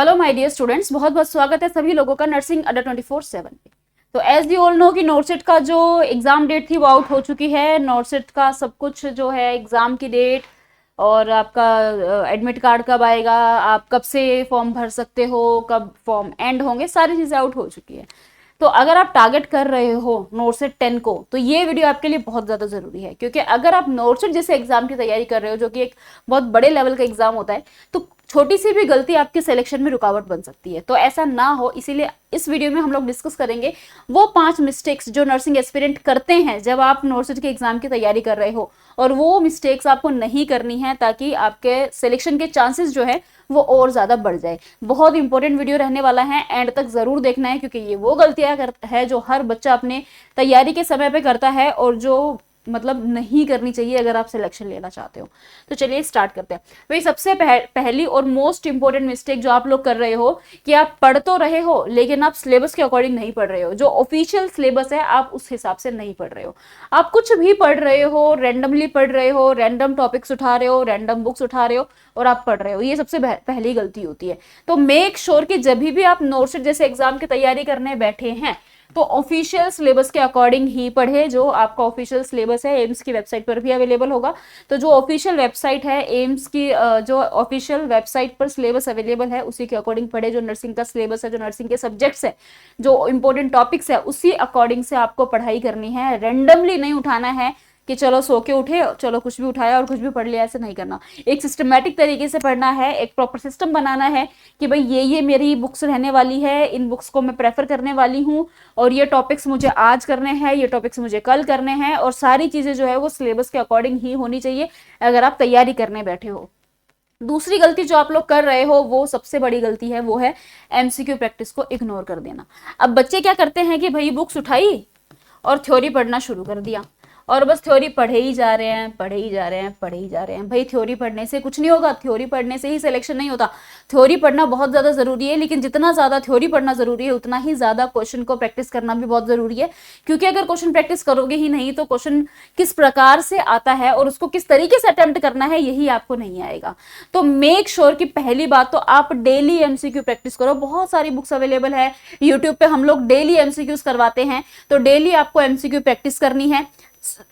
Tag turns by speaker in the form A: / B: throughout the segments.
A: Hello my dear students, बहुत बहुत स्वागत है सभी लोगों का नर्सिंग अड्डा 24/7 पे। तो एज यू ऑल नो कि नोटसेट का जो एग्जाम डेट थी वो आउट हो चुकी है। नोटसेट का सब कुछ जो है एग्जाम की डेट और आपका एडमिट कार्ड कब आएगा, आप कब से फॉर्म भर सकते हो, कब फॉर्म एंड होंगे, सारी चीज़ें आउट हो चुकी है। तो अगर आप टारगेट कर रहे हो नोटसेट 10 को तो ये वीडियो आपके लिए बहुत ज़्यादा ज़रूरी है, क्योंकि अगर आप नोटसेट जैसे एग्जाम की तैयारी कर रहे हो जो कि एक बहुत बड़े लेवल का एग्जाम होता है, तो छोटी सी भी गलती आपके सिलेक्शन में रुकावट बन सकती है। तो ऐसा ना हो, इसीलिए इस वीडियो में हम लोग डिस्कस करेंगे वो 5 मिस्टेक्स जो नर्सिंग एस्पिरेंट करते हैं जब आप नोटसेट के एग्जाम की तैयारी कर रहे हो, और वो मिस्टेक्स आपको नहीं करनी है ताकि आपके सिलेक्शन के चांसेस जो है वो और ज्यादा बढ़ जाए। बहुत इंपॉर्टेंट वीडियो रहने वाला है, एंड तक जरूर देखना है, क्योंकि ये वो गलतियां है जो हर बच्चा अपने तैयारी के समय पे करता है और जो मतलब नहीं करनी चाहिए अगर आप सिलेक्शन लेना चाहते हो। तो चलिए स्टार्ट करते हैं। वही सबसे पहली और मोस्ट इंपॉर्टेंट मिस्टेक जो आप लोग कर रहे हो कि आप पढ़ तो रहे हो लेकिन आप सिलेबस के अकॉर्डिंग नहीं पढ़ रहे हो। जो ऑफिशियल सिलेबस है आप उस हिसाब से नहीं पढ़ रहे हो। आप कुछ भी पढ़ रहे हो, रैंडमली पढ़ रहे हो, रैंडम टॉपिक्स उठा रहे हो, रैंडम बुक्स उठा रहे हो और आप पढ़ रहे हो। ये सबसे पहली गलती होती है। तो मेक श्योर कि जब भी आप नोटसेट जैसे एग्जाम की तैयारी करने बैठे हैं तो ऑफिशियल सिलेबस के अकॉर्डिंग ही पढ़े। जो आपका ऑफिशियल सिलेबस है एम्स की वेबसाइट पर भी अवेलेबल होगा। तो जो ऑफिशियल वेबसाइट है एम्स की, जो ऑफिशियल वेबसाइट पर सिलेबस अवेलेबल है उसी के अकॉर्डिंग पढ़े। जो नर्सिंग का सिलेबस है, जो नर्सिंग के सब्जेक्ट्स है, जो इंपॉर्टेंट टॉपिक्स है, उसी अकॉर्डिंग से आपको पढ़ाई करनी है। रेंडमली नहीं उठाना है कि चलो सो के उठे, चलो कुछ भी उठाया और कुछ भी पढ़ लिया, ऐसे नहीं करना। एक सिस्टमैटिक तरीके से पढ़ना है, एक प्रॉपर सिस्टम बनाना है कि भाई ये मेरी बुक्स रहने वाली है, इन बुक्स को मैं प्रेफर करने वाली हूँ और ये टॉपिक्स मुझे आज करने हैं, ये टॉपिक्स मुझे कल करने हैं, और सारी चीजें जो है वो सिलेबस के अकॉर्डिंग ही होनी चाहिए अगर आप तैयारी करने बैठे हो। दूसरी गलती जो आप लोग कर रहे हो, वो सबसे बड़ी गलती है, वो है एमसीक्यू प्रैक्टिस को इग्नोर कर देना। अब बच्चे क्या करते हैं कि भाई बुक्स उठाई और थ्योरी पढ़ना शुरू कर दिया और बस थ्योरी पढ़े ही जा रहे हैं, पढ़े ही जा रहे हैं, पढ़े ही जा रहे हैं। भाई थ्योरी पढ़ने से कुछ नहीं होगा, थ्योरी पढ़ने से ही सिलेक्शन नहीं होता। थ्योरी पढ़ना बहुत ज़्यादा ज़रूरी है, लेकिन जितना ज़्यादा थ्योरी पढ़ना ज़रूरी है उतना ही ज़्यादा क्वेश्चन को प्रैक्टिस करना भी बहुत ज़रूरी है। क्योंकि अगर क्वेश्चन प्रैक्टिस करोगे ही नहीं तो क्वेश्चन किस प्रकार से आता है और उसको किस तरीके से अटेम्प्ट करना है यही आपको नहीं आएगा। तो मेक श्योर कि पहली बात तो आप डेली एमसीक्यू प्रैक्टिस करो। बहुत सारी बुक्स अवेलेबल है, यूट्यूब पे हम लोग डेली एमसीक्यूज करवाते हैं। तो डेली आपको एमसीक्यू प्रैक्टिस करनी है।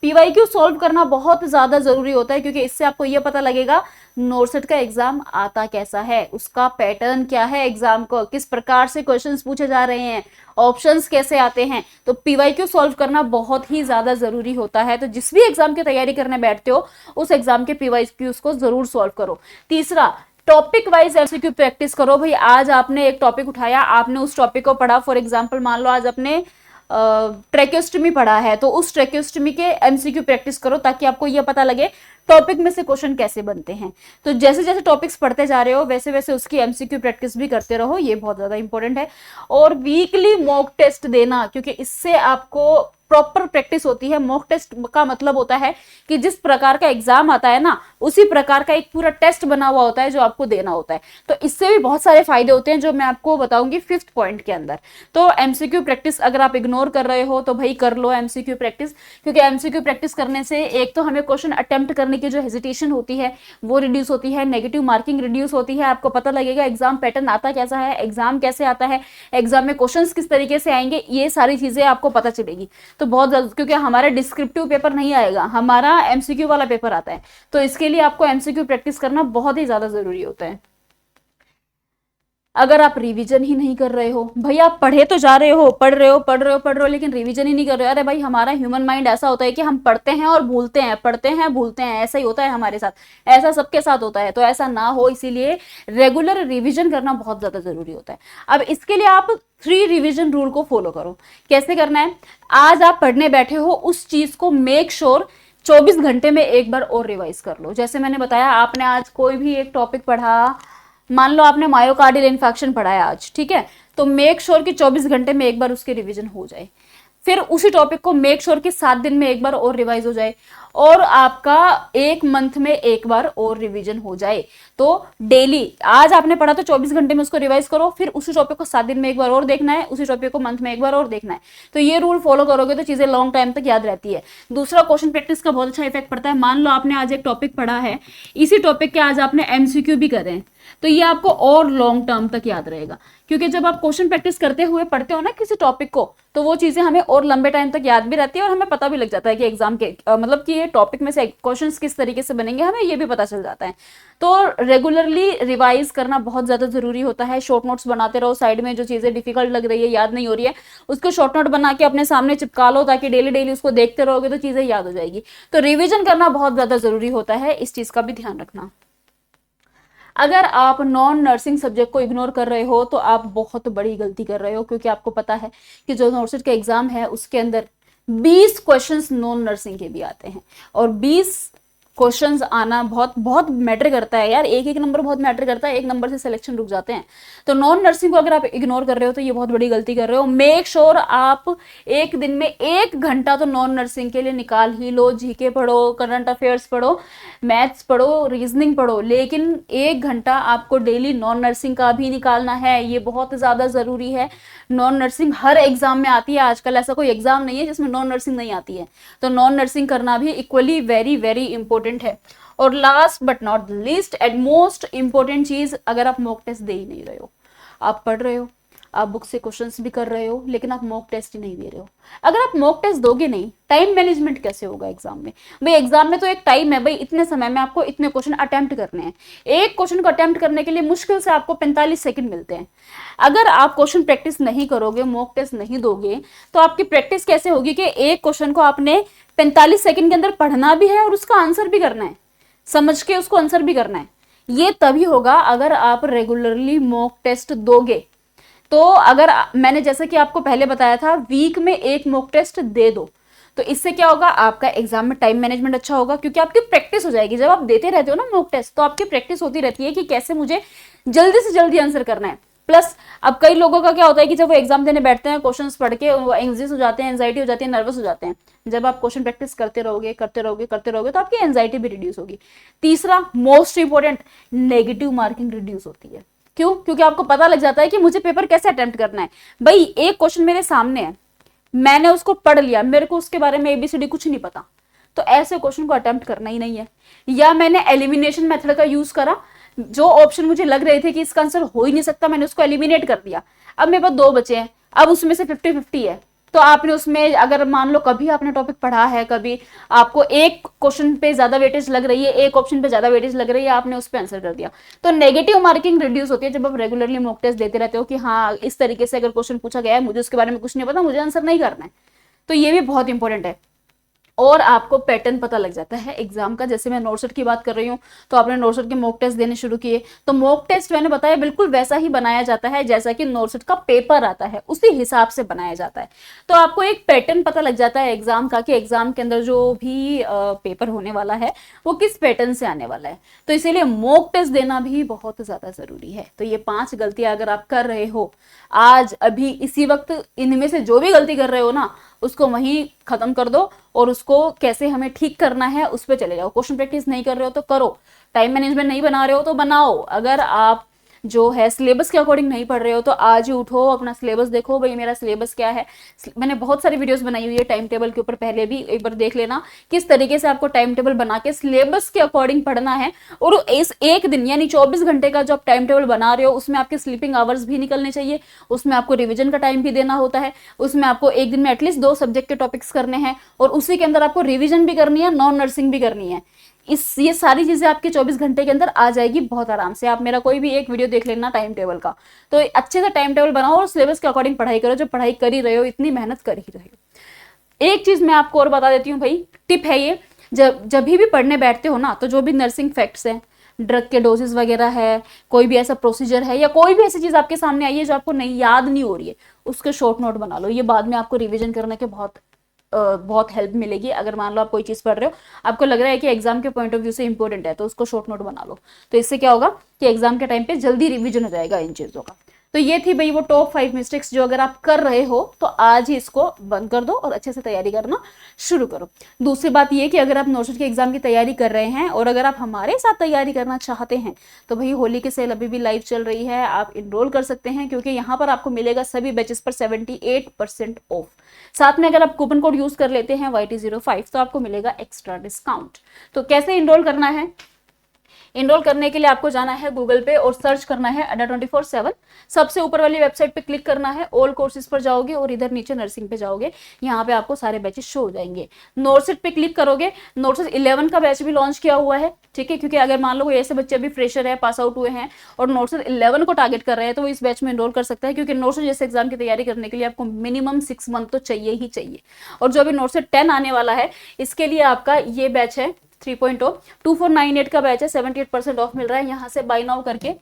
A: पीवाईक्यू सॉल्व करना बहुत ज्यादा जरूरी होता है, क्योंकि इससे आपको यह पता लगेगा नोटसेट का एग्जाम आता कैसा है, उसका पैटर्न क्या है, एग्जाम को किस प्रकार से क्वेश्चंस पूछे जा रहे हैं, ऑप्शंस कैसे आते हैं। तो पीवाईक्यू सॉल्व करना बहुत ही ज्यादा जरूरी होता है। तो जिस भी एग्जाम की तैयारी करने बैठते हो उस एग्जाम के पीवाईक्यूज को जरूर सॉल्व करो। तीसरा, टॉपिक वाइज एमसीक्यू प्रैक्टिस करो। भाई आज आपने एक टॉपिक उठाया, आपने उस टॉपिक को पढ़ा। फॉर एग्जाम्पल मान लो आज आपने ट्रैक्योस्टमी पढ़ा है, तो उस ट्रैक्योस्टमी के एमसीक्यू प्रैक्टिस करो ताकि आपको यह पता लगे टॉपिक में से क्वेश्चन कैसे बनते हैं। तो जैसे जैसे टॉपिक्स पढ़ते जा रहे हो वैसे वैसे उसकी एमसीक्यू प्रैक्टिस भी करते रहो, ये बहुत ज्यादा इंपॉर्टेंट है। और वीकली मॉक टेस्ट देना, क्योंकि इससे आपको प्रॉपर प्रैक्टिस होती है। मॉक टेस्ट का मतलब होता है कि जिस प्रकार का एग्जाम आता है ना उसी प्रकार का एक पूरा टेस्ट बना हुआ होता है जो आपको देना होता है। तो इससे भी बहुत सारे फायदे होते हैं जो मैं आपको बताऊंगी 5th पॉइंट के अंदर। तो एमसीक्यू प्रैक्टिस अगर आप इग्नोर कर रहे हो तो भाई कर लो एमसीक्यू प्रैक्टिस, क्योंकि एमसीक्यू प्रैक्टिस करने से एक तो हमें क्वेश्चन अटेम्प्ट करने की जो हेजिटेशन होती है वो रिड्यूस होती है, नेगेटिव मार्किंग रिड्यूस होती है। आपको पता लगेगा एग्जाम पैटर्न आता कैसा है, एग्जाम कैसे आता है, एग्जाम में क्वेश्चंस किस तरीके से आएंगे, ये सारी चीजें आपको पता चलेगी। तो बहुत जल्द, क्योंकि हमारा डिस्क्रिप्टिव पेपर नहीं आएगा, हमारा एमसीक्यू वाला पेपर आता है, तो इसके लिए आपको एमसीक्यू प्रैक्टिस करना बहुत ही ज्यादा जरूरी होता है। अगर आप रिवीजन ही नहीं कर रहे हो, भाई आप पढ़े तो जा रहे हो, पढ़ रहे हो लेकिन रिवीजन ही नहीं कर रहे हो। अरे भाई हमारा ह्यूमन माइंड ऐसा होता है कि हम पढ़ते हैं और भूलते हैं, पढ़ते हैं भूलते हैं, ऐसा ही होता है हमारे साथ, ऐसा सबके साथ होता है। तो ऐसा ना हो इसीलिए रेगुलर रिवीजन करना बहुत ज्यादा जरूरी होता है। अब इसके लिए आप 3 रिवीजन रूल को फॉलो करो। कैसे करना है? आज आप पढ़ने बैठे हो उस चीज को मेक श्योर 24 घंटे में एक बार और रिवाइज कर लो। जैसे मैंने बताया, आपने आज कोई भी एक टॉपिक पढ़ा, मान लो आपने मायोकार्डियल इन्फेक्शन पढ़ा है आज, ठीक है, तो मेक श्योर कि 24 घंटे में एक बार उसकी रिवीजन हो जाए। फिर उसी टॉपिक को मेक श्योर कि 7 दिन में एक बार और रिवाइज हो जाए। और आपका एक मंथ में एक बार और रिवीजन हो जाए। तो डेली आज आपने पढ़ा तो 24 घंटे में उसको रिवाइज करो, फिर उसी टॉपिक को 7 दिन में एक बार और देखना है, उसी टॉपिक को मंथ में एक बार और देखना है। तो ये रूल फॉलो करोगे तो चीजें लॉन्ग टाइम तक याद रहती है। दूसरा, क्वेश्चन प्रैक्टिस का बहुत अच्छा इफेक्ट पड़ता है। मान लो आपने आज एक टॉपिक पढ़ा है, इसी टॉपिक के आज आपने एमसीक्यू भी करे हैं, तो ये आपको और लॉन्ग टर्म तक याद रहेगा, क्योंकि जब आप क्वेश्चन प्रैक्टिस करते हुए पढ़ते हो ना किसी टॉपिक को, तो वो चीजें हमें और लंबे टाइम तक याद भी रहती है और हमें पता भी लग जाता है कि एग्जाम के मतलब कि ये टॉपिक में से क्वेश्चंस किस तरीके से बनेंगे, हमें ये भी पता चल जाता है। तो रेगुलरली रिवाइज करना बहुत ज्यादा जरूरी होता है। शॉर्ट नोट्स बनाते रहो, साइड में जो चीजें डिफिकल्ट लग रही है, याद नहीं हो रही है, उसको शॉर्ट नोट बना के अपने सामने चिपका लो, ताकि डेली डेली उसको देखते रहोगे तो चीजें याद हो जाएगी। तो रिविजन करना बहुत ज्यादा जरूरी होता है, इस चीज का भी ध्यान रखना। अगर आप नॉन नर्सिंग सब्जेक्ट को इग्नोर कर रहे हो तो आप बहुत बड़ी गलती कर रहे हो, क्योंकि आपको पता है कि जो नॉर्सेट का एग्जाम है उसके अंदर 20 क्वेश्चंस नॉन नर्सिंग के भी आते हैं, और 20 क्वेश्चंस आना बहुत बहुत मैटर करता है यार। एक एक नंबर बहुत मैटर करता है, एक नंबर से सिलेक्शन रुक जाते हैं। तो नॉन नर्सिंग को अगर आप इग्नोर कर रहे हो तो ये बहुत बड़ी गलती कर रहे हो। मेक श्योर आप एक दिन में 1 घंटा तो नॉन नर्सिंग के लिए निकाल ही लो। जीके पढ़ो, करंट अफेयर्स पढ़ो, मैथ्स पढ़ो, रीजनिंग पढ़ो, लेकिन 1 घंटा आपको डेली नॉन नर्सिंग का भी निकालना है। ये बहुत ज्यादा जरूरी है। नॉन नर्सिंग हर एग्जाम में आती है आजकल, ऐसा कोई एग्जाम नहीं है जिसमें नॉन नर्सिंग नहीं आती है। तो नॉन नर्सिंग करना भी इक्वली वेरी वेरी इंपॉर्टेंट है। और last but not least and most important चीज, अगर आप मॉक टेस्ट दे ही नहीं रहे हो, आप पढ़ रहे हो, आप बुक से क्वेश्चंस भी कर रहे हो, लेकिन आप मॉक टेस्ट ही नहीं दे रहे हो। अगर आप मॉक टेस्ट दोगे नहीं, टाइम मैनेजमेंट कैसे होगा एग्जाम में? भाई एग्जाम में तो एक टाइम है, भाई इतने समय में आपको इतने क्वेश्चन अटेम्प्ट करने हैं। एक क्वेश्चन को अटेम्प्ट करने के लिए मुश्किल से आपको 45 सेकंड मिलते हैं। अगर आप क्वेश्चन प्रैक्टिस नहीं करोगे, मॉक टेस्ट नहीं दोगे, तो आपकी प्रैक्टिस कैसे होगी कि एक क्वेश्चन को आपने 45 सेकंड के अंदर पढ़ना भी है और उसका आंसर भी करना है, समझ के उसको आंसर भी करना है। ये तभी होगा अगर आप रेगुलरली मॉक टेस्ट दोगे। तो अगर मैंने जैसा कि आपको पहले बताया था, वीक में एक मॉक टेस्ट दे दो, तो इससे क्या होगा, आपका एग्जाम में टाइम मैनेजमेंट अच्छा होगा, क्योंकि आपकी प्रैक्टिस हो जाएगी। जब आप देते रहते हो ना मॉक टेस्ट, तो आपकी प्रैक्टिस होती रहती है कि कैसे मुझे जल्दी से जल्दी आंसर करना है। प्लस अब कई लोगों का क्या होता है कि जब वो एग्जाम देने बैठते हैं, क्वेश्चंस पढ़ के वो एंग्जाइटी हो जाते हैं, एंजाइटी हो जाती है, नर्वस हो जाते हैं। जब आप क्वेश्चन प्रैक्टिस करते रहोगे करते रहोगे करते रहोगे तो आपकी एंजाइटी भी रिड्यूस होगी। तीसरा most important, negative marking reduce होती है। क्यों? क्योंकि आपको पता लग जाता है कि मुझे पेपर कैसे अटेम्प्ट करना है। भाई एक क्वेश्चन मेरे सामने है, मैंने उसको पढ़ लिया, मेरे को उसके बारे में एबीसीडी कुछ नहीं पता, तो ऐसे क्वेश्चन को अटेम्प्ट करना ही नहीं है। या मैंने एलिमिनेशन मेथड का यूज करा, जो ऑप्शन मुझे लग रहे थे कि इसका आंसर हो ही नहीं सकता, मैंने उसको एलिमिनेट कर दिया। अब मेरे पास 2 बचे हैं, अब उसमें से 50-50 है, तो आपने उसमें अगर मान लो कभी आपने टॉपिक पढ़ा है, कभी आपको एक क्वेश्चन पे ज्यादा वेटेज लग रही है, एक ऑप्शन पे ज्यादा वेटेज लग रही है, आपने उस पर आंसर कर दिया, तो नेगेटिव मार्किंग रिड्यूस होती है जब आप रेगुलरली मॉक टेस्ट देते रहते हो कि हाँ इस तरीके से अगर क्वेश्चन पूछा गया है, मुझे उसके बारे में कुछ नहीं पता, मुझे आंसर नहीं करना है। तो ये भी बहुत इंपॉर्टेंट है। और आपको पैटर्न पता लग जाता है एग्जाम का। जैसे मैं नोटसेट की बात कर रही हूँ, तो आपने नोटसेट के मॉक टेस्ट देने शुरू किए, तो मॉक टेस्ट मैंने बताया बिल्कुल वैसा ही बनाया जाता है जैसा कि नोटसेट का पेपर आता है, उसी हिसाब से बनाया जाता है। तो आपको एक पैटर्न पता लग जाता है एग्जाम का कि एग्जाम के अंदर जो भी पेपर होने वाला है वो किस पैटर्न से आने वाला है। तो इसीलिए मॉक टेस्ट देना भी बहुत ज्यादा जरूरी है। तो ये 5 गलतियां अगर आप कर रहे हो आज अभी इसी वक्त, इनमें से जो भी गलती कर रहे हो ना, उसको वहीं खत्म कर दो और उसको कैसे हमें ठीक करना है उस पर चले जाओ। क्वेश्चन प्रैक्टिस नहीं कर रहे हो तो करो, टाइम मैनेजमेंट नहीं बना रहे हो तो बनाओ। अगर आप जो है सिलेबस के अकॉर्डिंग नहीं पढ़ रहे हो तो आज ही उठो, अपना सिलेबस देखो, भाई मेरा सिलेबस क्या है। मैंने बहुत सारी वीडियोस बनाई हुई है टाइम टेबल के ऊपर, पहले भी एक बार देख लेना किस तरीके से आपको टाइम टेबल बना के सिलेबस के अकॉर्डिंग पढ़ना है। और इस एक दिन यानी 24 घंटे का जो आप टाइम टेबल बना रहे हो, उसमें आपके स्लीपिंग आवर्स भी निकलने चाहिए, उसमें आपको रिविजन का टाइम भी देना होता है, उसमें आपको एक दिन में एटलीस्ट 2 सब्जेक्ट के टॉपिक्स करने हैं, और उसी के अंदर आपको रिविजन भी करनी है, नॉन नर्सिंग भी करनी है। ये सारी चीजें आपके 24 घंटे के अंदर आ जाएगी बहुत आराम से। आप मेरा कोई भी एक वीडियो देख लेना टाइम टेबल का, तो अच्छे से टाइम टेबल बनाओ और सिलेबस के अकॉर्डिंग पढ़ाई करो। जो पढ़ाई कर ही रहे हो, इतनी मेहनत कर ही रहे हो। एक चीज मैं आपको और बता देती हूँ भाई, टिप है ये, जब भी पढ़ने बैठते हो ना, तो जो भी नर्सिंग फैक्ट्स हैं, ड्रग के डोजेस वगैरह है, कोई भी ऐसा प्रोसीजर है या कोई भी ऐसी चीज आपके सामने आई है जो आपको नहीं याद नहीं हो रही है, उसके शॉर्ट नोट बना लो। ये बाद में आपको रिविजन करने के बहुत हेल्प मिलेगी। अगर मान लो आप कोई चीज पढ़ रहे हो, आपको लग रहा है कि एग्जाम के पॉइंट ऑफ व्यू से इंपॉर्टेंट है, तो उसको शॉर्ट नोट बना लो। तो इससे क्या होगा कि एग्जाम के टाइम पे जल्दी रिवीजन हो जाएगा इन चीजों का। तो ये थी भाई वो टॉप 5 मिस्टेक्स जो अगर आप कर रहे हो तो आज ही इसको बंद कर दो और अच्छे से तैयारी करना शुरू करो। दूसरी बात ये कि अगर आप नोटसेट के एग्जाम की तैयारी कर रहे हैं और अगर आप हमारे साथ तैयारी करना चाहते हैं तो भाई होली की सेल अभी भी लाइव चल रही है, आप इनरोल कर सकते हैं क्योंकि यहाँ पर आपको मिलेगा सभी बैचेस पर 78% ऑफ। साथ में अगर आप कूपन कोड यूज कर लेते हैं YT05 तो आपको मिलेगा एक्स्ट्रा डिस्काउंट। तो कैसे इनरोल करना है? इनरोल करने के लिए आपको जाना है गूगल पे और सर्च करना है अड्डा 24/7। सबसे ऊपर वाली वेबसाइट पे क्लिक करना है, ऑल कोर्सेज पर जाओगे और इधर नीचे नर्सिंग पे जाओगे, यहाँ पे आपको सारे बैचेस शो हो जाएंगे। नोटसेट पे क्लिक करोगे, नोटसेट 11 का बैच भी लॉन्च किया हुआ है, ठीक है, क्योंकि अगर मान लो कोई ऐसे बच्चे अभी फ्रेशर है, पास आउट हुए हैं और नोटसेट 11 को टारगेट कर रहे हैं तो वो इस बैच में इनरोल कर सकता है, क्योंकि नोटसेट जैसे एग्जाम की तैयारी करने के लिए आपको मिनिमम 6 मंथ तो चाहिए ही चाहिए। और जो अभी नोटसेट 10 आने वाला है इसके लिए आपका ये बैच है 3.0 2498 का बैच है, 78% ऑफ मिल रहा है। यहाँ से बाय नाउ करके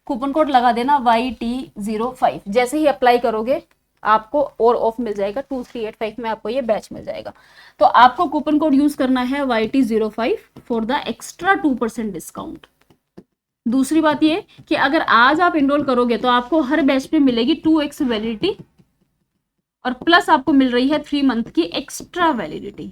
A: कूपन कोड लगा देना YT05। जैसे ही अप्लाई करोगे आपको और ऑफ मिल जाएगा, 2385 में आपको ये बैच मिल जाएगा। तो आपको कूपन कोड यूज करना है YT05 for the extra 2% discount. दूसरी बात ये कि अगर आज आप इनरोल करोगे तो आपको हर बैच पे मिलेगी 2x वैलिडिटी और प्लस आपको मिल रही है 3 मंथ की एक्स्ट्रा वैलिडिटी।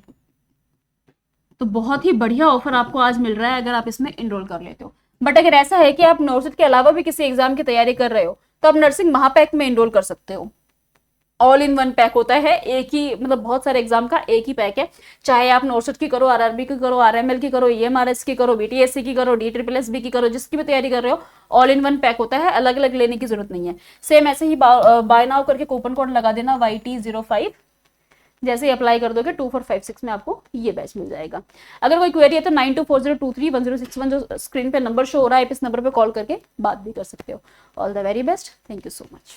A: तो बहुत ही बढ़िया ऑफर आपको आज मिल रहा है अगर आप इसमें इनरोल कर लेते हो। बट अगर ऐसा है कि आप नोटसेट के अलावा भी किसी एग्जाम की तैयारी कर रहे हो तो आप नर्सिंग महापैक में इनरोल कर सकते हो। ऑल इन वन पैक होता है, एक ही मतलब बहुत सारे एग्जाम का एक ही पैक है। चाहे आप नोटसेट की करो, RRB की करो, RML की करो, EMRS की करो, BTSC की करो, DSSB की करो, जिसकी भी तैयारी कर रहे हो, ऑल इन वन पैक होता है, अलग अलग लेने की जरूरत नहीं है। सेम ऐसे ही बाय नाउ करके कूपन कोड लगा देना YT05। जैसे ही अप्लाई कर दोगे 2456 में आपको ये बैच मिल जाएगा। अगर कोई क्वेरी है तो 9240231061 जो स्क्रीन पे नंबर शो हो रहा है, इस नंबर पे कॉल करके बात भी कर सकते हो। All the very best, thank you so much.